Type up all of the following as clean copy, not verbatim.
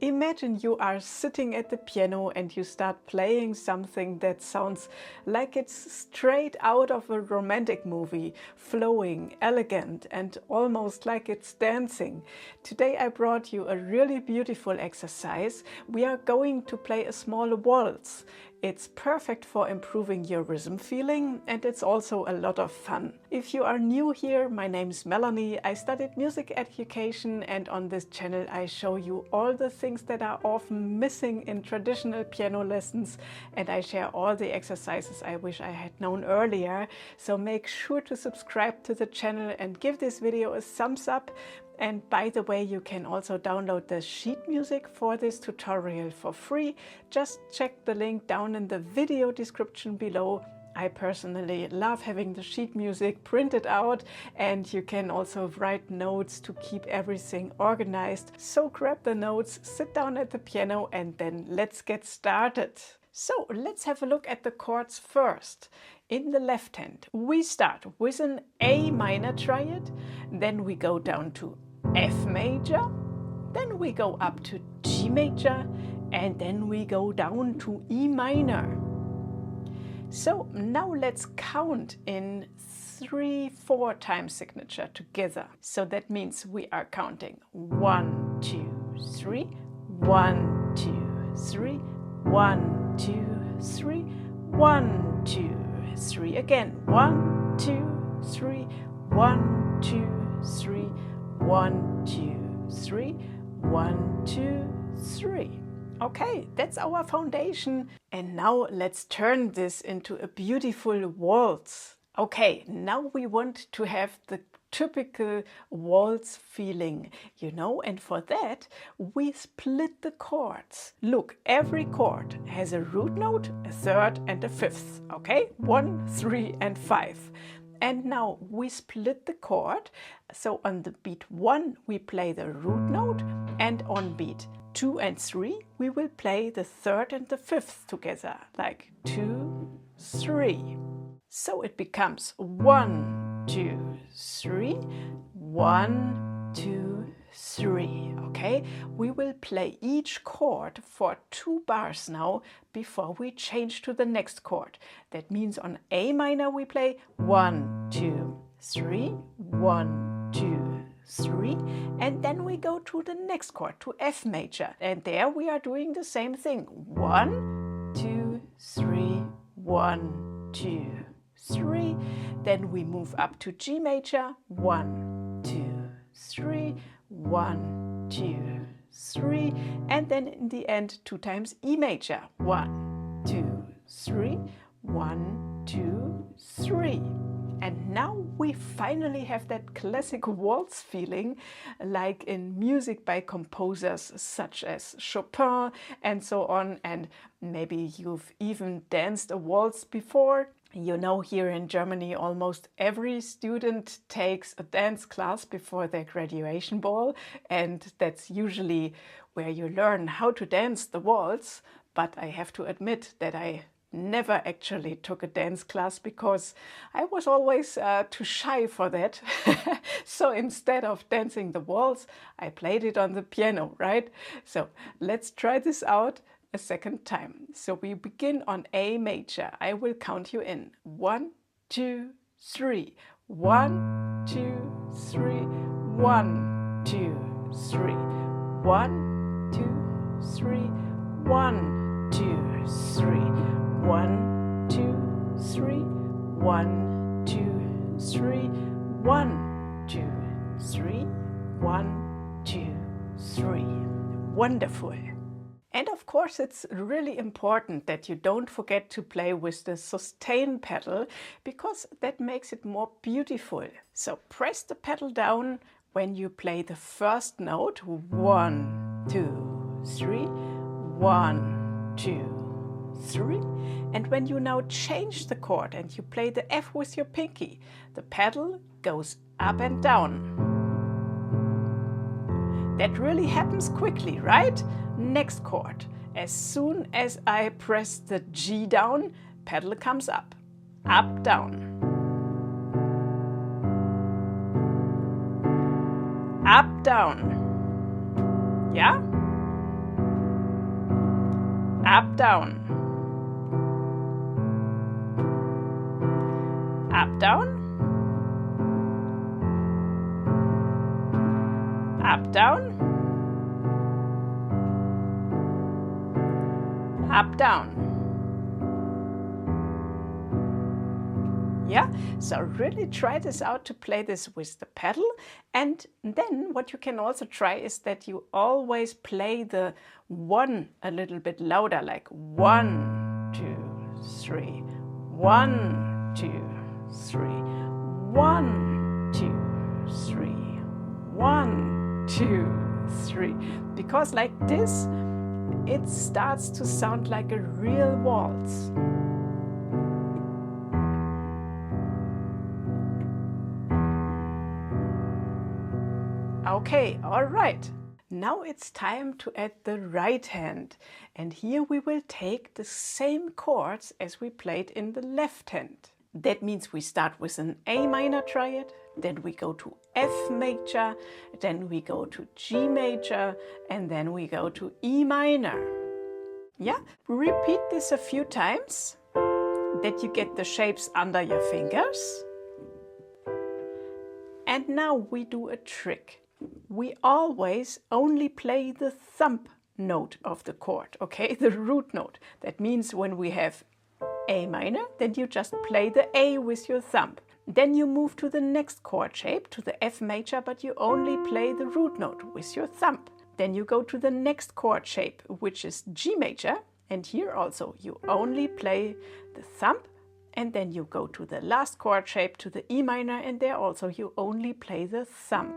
Imagine you are sitting at the piano and you start playing something that sounds like it's straight out of a romantic movie, flowing, elegant, and almost like it's dancing. Today I brought you a really beautiful exercise. We are going to play a small waltz. It's perfect for improving your rhythm feeling, and it's also a lot of fun. If you are new here, my name is Melanie. I studied music education, and on this channel I show you all the things that are often missing in traditional piano lessons, and I share all the exercises I wish I had known earlier. So make sure to subscribe to the channel and give this video a thumbs up. And by the way, you can also download the sheet music for this tutorial for free. Just check the link down in the video description below. I personally love having the sheet music printed out, and you can also write notes to keep everything organized. So grab the notes, sit down at the piano, and then let's get started. So let's have a look at the chords first. In the left hand, we start with an A minor triad, then we go down to F major, then we go up to G major, and then we go down to E minor. So now let's count in 3/4 time signature together. So that means we are counting 1, 2, 3, 1, 2, 3, 1, 2, 3, 1, 2, 3. Again, 1, 2, 3, 1, 2, 3, 1, 2, 3, 1, 2, 3. Okay, that's our foundation. And now let's turn this into a beautiful waltz. Okay, now we want to have the typical waltz feeling, you know, and for that we split the chords. Look, every chord has a root note, a third and a fifth, okay? 1, 3 and 5. And now we split the chord. So on the beat 1 we play the root note, and on beat 2 and 3 we will play the third and the fifth together, like 2, 3. So it becomes 1, 2, 3, 1, 2, 3. Okay, we will play each chord for 2 bars now before we change to the next chord. That means on A minor we play 1, 2, 3, 1, 2, 3, and then we go to the next chord, to F major, and there we are doing the same thing. 1, 2, 3, 1, 2, 3. Then we move up to G major. 1, 2, 3, 1, 2, 3, and then in the end 2 times E major. 1, 2, 3, 1, 2, 3. And now we finally have that classic waltz feeling, like in music by composers such as Chopin and so on. And maybe you've even danced a waltz before. You know, here in Germany, almost every student takes a dance class before their graduation ball, and that's usually where you learn how to dance the waltz. But I have to admit that I never actually took a dance class because I was always too shy for that. So instead of dancing the waltz, I played it on the piano, right? So let's try this out a second time. So we begin on A major. I will count you in. 1, 2, 3. 1, 2, 3. 1, 2, 3. 1, 2, 3. 1, 2, 3. 1, 2, 3. 1, 2, 3. 1, 2, 3. 1, 2, 3. Wonderful. And of course it's really important that you don't forget to play with the sustain pedal, because that makes it more beautiful. So press the pedal down when you play the first note. 1, 2, 3. 1, 2, 3. And when you now change the chord and you play the F with your pinky, the pedal goes up and down. That really happens quickly, right? Next chord. As soon as I press the G down, pedal comes up, down. Up, down. Yeah? up, down, up, down, up, down, up, down. Yeah, so really try this out to play this with the pedal. And then what you can also try is that you always play the one a little bit louder, like 1, 2, 3, 1, 2, 3, 1, 2, 3, 1, 2, 3. Because like this, it starts to sound like a real waltz. Okay, all right. Now it's time to add the right hand. And here we will take the same chords as we played in the left hand. That means we start with an A minor triad, then we go to F major, then we go to G major, and then we go to E minor. Yeah, repeat this a few times, that you get the shapes under your fingers. And now we do a trick. We always only play the thumb note of the chord, okay? The root note. That means when we have A minor, then you just play the A with your thumb. Then you move to the next chord shape, to the F major, but you only play the root note with your thumb. Then you go to the next chord shape, which is G major, and here also you only play the thumb. And then you go to the last chord shape, to the E minor, and there also you only play the thumb.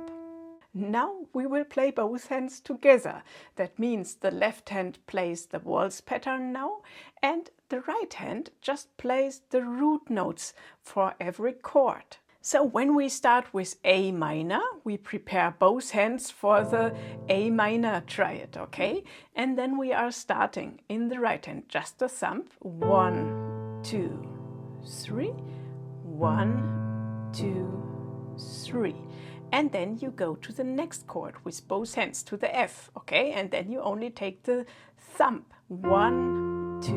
Now we will play both hands together. That means the left hand plays the waltz pattern now, and the right hand just plays the root notes for every chord. So when we start with A minor, we prepare both hands for the A minor triad, okay? And then we are starting in the right hand, just the thumb. 1, 2, 3, 1, 2, 3. And then you go to the next chord with both hands to the F, okay? And then you only take the thumb. 1, 2,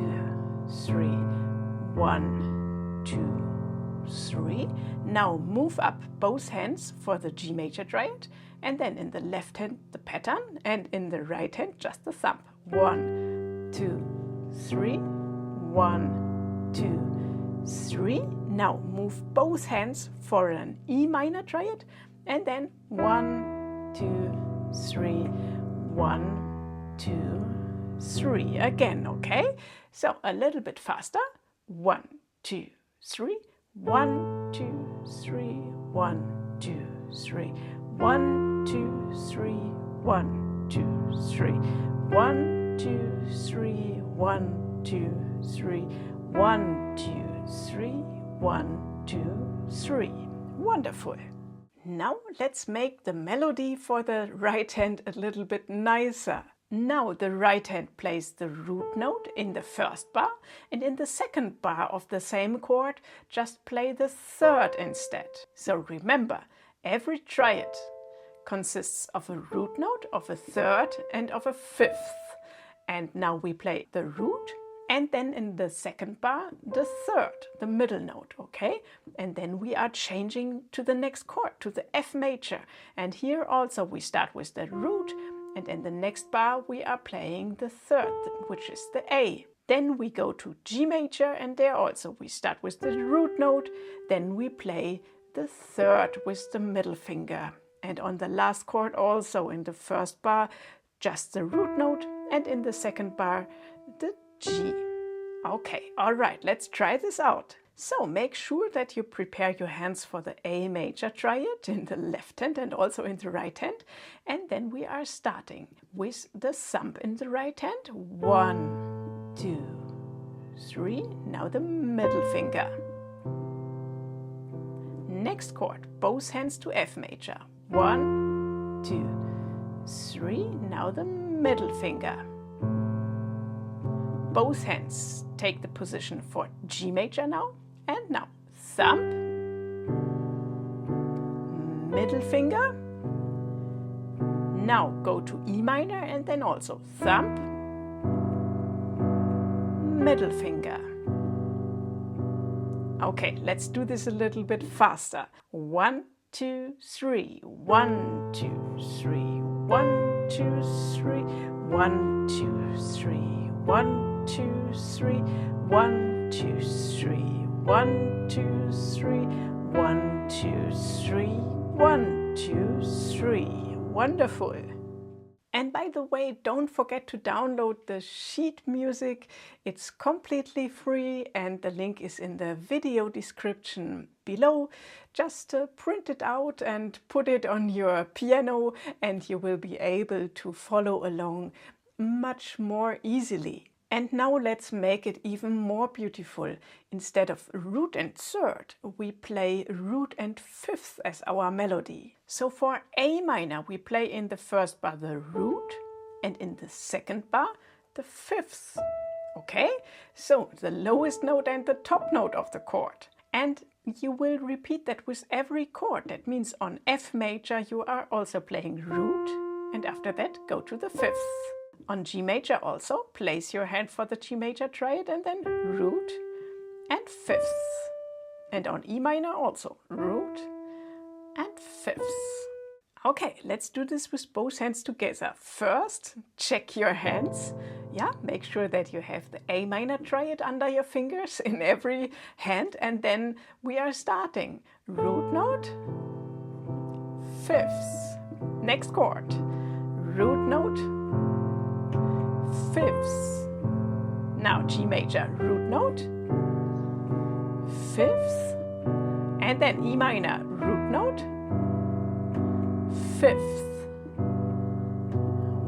3, 1, 2, 3. Now move up both hands for the G major triad, and then in the left hand the pattern, and in the right hand just the thumb. 1, 2, 3, 1, 2, 3. Now move both hands for an E minor triad, and then 1, 2, 3, 1, 2, 3 again, okay? So a little bit faster. 1, 2, 3, 1, 2, 3, 1, 2, 3, 1, 2, 3, 1, 2, 3, 1, 2, 3, 1, 2, 3, 1, 2, 3, 1, 2, 3. Wonderful. Now let's make the melody for the right hand a little bit nicer. Now the right hand plays the root note in the first bar, and in the second bar of the same chord just play the third instead. So remember, every triad consists of a root note, of a third and of a fifth. And now we play the root, and then in the second bar, the third, the middle note, okay? And then we are changing to the next chord, to the F major. And here also we start with the root, and in the next bar we are playing the third, which is the A. Then we go to G major, and there also we start with the root note, then we play the third with the middle finger. And on the last chord also in the first bar, just the root note, and in the second bar, the G. Okay, all right, let's try this out. So make sure that you prepare your hands for the A major triad in the left hand and also in the right hand. And then we are starting with the thumb in the right hand. 1, 2, 3. Now the middle finger. Next chord, both hands to F major. 1, 2, 3. Now the middle finger. Both hands take the position for G major now, and now thumb, middle finger, now go to E minor and then also thumb, middle finger. Okay, let's do this a little bit faster. 1, 2, 3. 1, 2, 3. 1, 2, 3. 1, 2, 3. 1, 2, 3. 1, 2, 3. 1, 2, 3. 1, 2, 3. 1, 2, 3. Wonderful. And by the way, don't forget to download the sheet music. It's completely free and the link is in the video description below. Just print it out and put it on your piano and you will be able to follow along much more easily. And now let's make it even more beautiful. Instead of root and third, we play root and fifth as our melody. So for A minor, we play in the first bar the root and in the second bar the fifth. Okay? So the lowest note and the top note of the chord. And you will repeat that with every chord. That means on F major you are also playing root and after that go to the fifth. On G major also, place your hand for the G major triad and then root and fifth. And on E minor also, root and fifth. Okay, let's do this with both hands together. First, check your hands. Yeah, make sure that you have the A minor triad under your fingers in every hand. And then we are starting. Root note, fifth. Next chord. Root note, fifths. Now G major, root note, fifth, and then E minor, root note, fifth.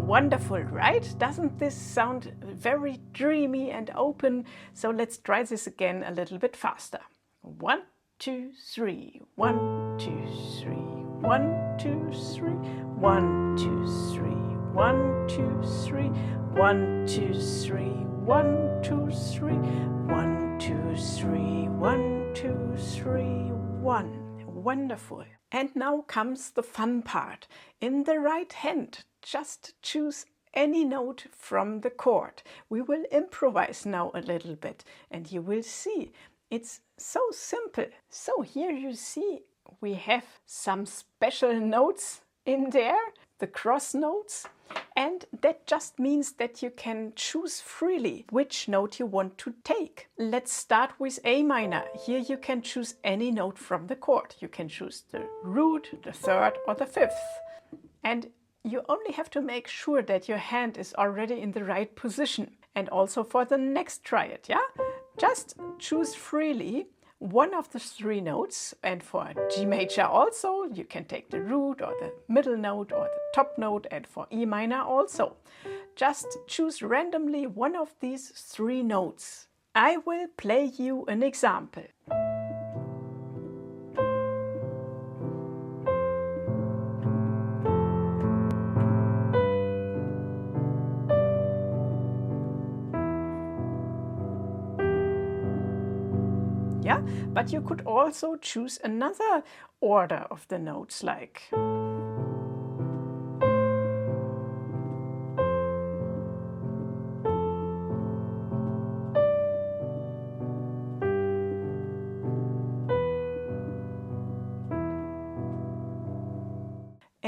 Wonderful, right? Doesn't this sound very dreamy and open? So let's try this again a little bit faster. 1, 2, 3. 1, 2, 3. 1, 2, 3. 1, 2, 3. 1, 2, 3. 1, 2, 3. 1, 2, 3. 1, 2, 3. 1, 2, 3. 1. Wonderful. And now comes the fun part. In the right hand, just choose any note from the chord. We will improvise now a little bit and you will see it's so simple. So here you see we have some special notes in there, the cross notes, and that just means that you can choose freely which note you want to take. Let's start with A minor. Here you can choose any note from the chord. You can choose the root, the third or the fifth. And you only have to make sure that your hand is already in the right position. And also for the next triad, yeah? Just choose freely one of the three notes, and for G major also you can take the root or the middle note or the top note, and for E minor also. Just choose randomly one of these three notes. I will play you an example. Yeah, but you could also choose another order of the notes, like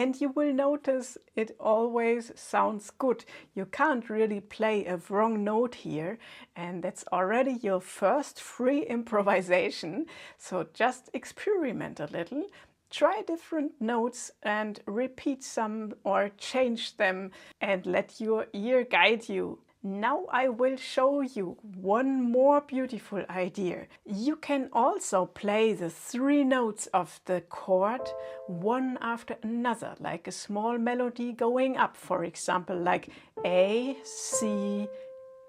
and you will notice it always sounds good. You can't really play a wrong note here, and that's already your first free improvisation. So just experiment a little, try different notes and repeat some or change them and let your ear guide you. Now I will show you one more beautiful idea. You can also play the three notes of the chord one after another, like a small melody going up, for example, like A, C,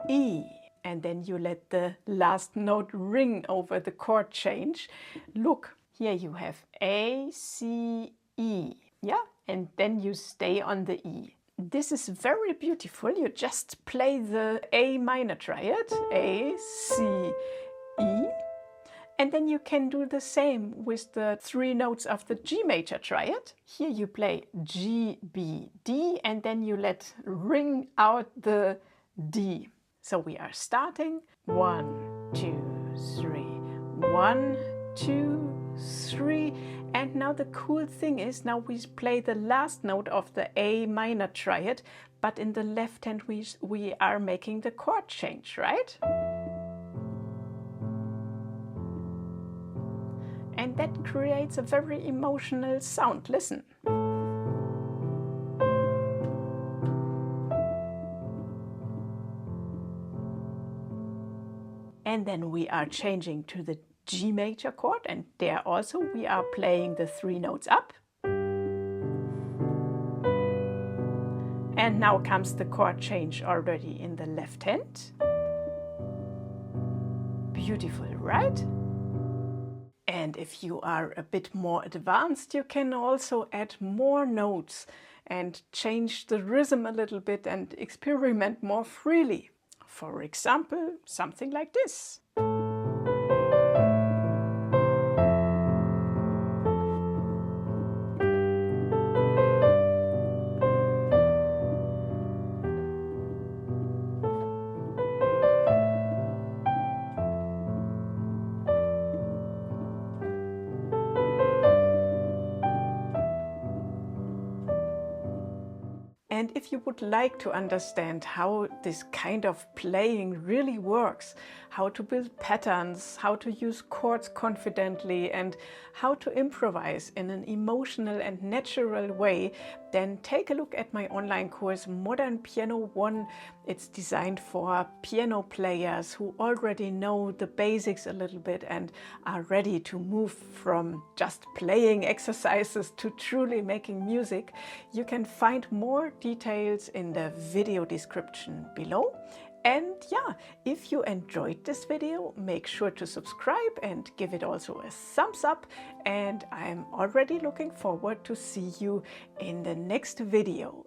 E. And then you let the last note ring over the chord change. Look, here you have A, C, E. Yeah, and then you stay on the E. This is very beautiful. You just play the A minor triad, A, C, E, and then you can do the same with the three notes of the G major triad. Here you play G, B, D, and then you let ring out the D. So we are starting 1, 2, 3, 1, 2, 3. And now the cool thing is, now we play the last note of the A minor triad, but in the left hand we are making the chord change, right? And that creates a very emotional sound. Listen. And then we are changing to the G major chord, and there also we are playing the 3 notes up. And now comes the chord change already in the left hand. Beautiful, right? And if you are a bit more advanced, you can also add more notes and change the rhythm a little bit and experiment more freely. For example, something like this. And if you would like to understand how this kind of playing really works, how to build patterns, how to use chords confidently, and how to improvise in an emotional and natural way, then take a look at my online course Modern Piano 1. It's designed for piano players who already know the basics a little bit and are ready to move from just playing exercises to truly making music. You can find more details in the video description below. And yeah, if you enjoyed this video, make sure to subscribe and give it also a thumbs up. And I'm already looking forward to see you in the next video.